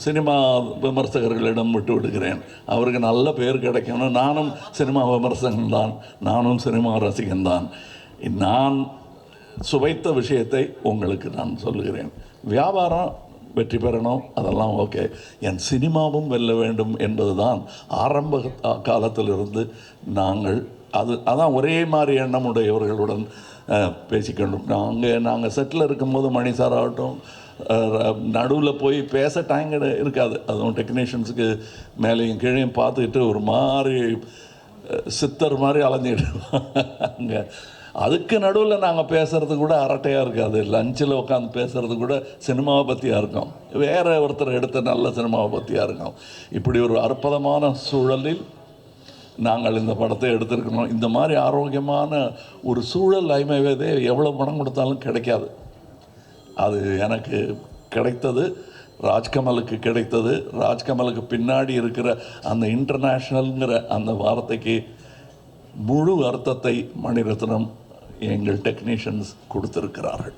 Cinema விமர்சகர்களிடம் விட்டு விடுகிறேன். அவருக்கு நல்ல பேர் கிடைக்கணும். நானும் சினிமா விமர்சகன்தான், நானும் சினிமா ரசிகன்தான். நான் சுவைத்த விஷயத்தை உங்களுக்கு நான் சொல்லுகிறேன். வியாபாரம் வெற்றி பெறணும், அதெல்லாம் ஓகே. என் சினிமாவும் வெல்ல வேண்டும் என்பது தான் ஆரம்ப காலத்திலிருந்து நாங்கள் அதான் ஒரே மாதிரி எண்ணம் உடையவர்களுடன் பேசிக்கொண்டோம். நாங்கள் செட்டில் இருக்கும்போது மணி சார் ஆகட்டும், நடுவில் போய் பேச டைம் இருக்காது. அதுவும் டெக்னீஷியன்ஸுக்கு மேலேயும் கீழேயும் பார்த்துக்கிட்டு ஒரு மாதிரி சித்தர் மாதிரி அலைஞ்சிக்கிட்டு அதுக்கு நடுவில் நாங்கள் பேசுகிறது கூட அரட்டையாக இருக்காது. லஞ்சில் உட்காந்து பேசுகிறது கூட சினிமாவை பற்றியாக இருக்கும், வேறு ஒருத்தர் எடுத்த நல்ல சினிமாவை பற்றியாக இருக்கும். இப்படி ஒரு அற்புதமான சூழலில் நாங்கள் இந்த படத்தை எடுத்திருக்கணும். இந்த மாதிரி ஆரோக்கியமான ஒரு சூழல் ஐமைவதே எவ்வளோ பணம் கொடுத்தாலும் கிடைக்காது. அது எனக்கு கிடைத்தது, ராஜ்கமலுக்கு கிடைத்தது. ராஜ்கமலுக்கு பின்னாடி இருக்கிற அந்த இன்டர்நேஷ்னல்ங்கிற அந்த வார்த்தைக்கு முழு அர்த்தத்தை மணிரத்னம் எங்கள் டெக்னீஷியன்ஸ் கொடுத்திருக்கிறார்கள்.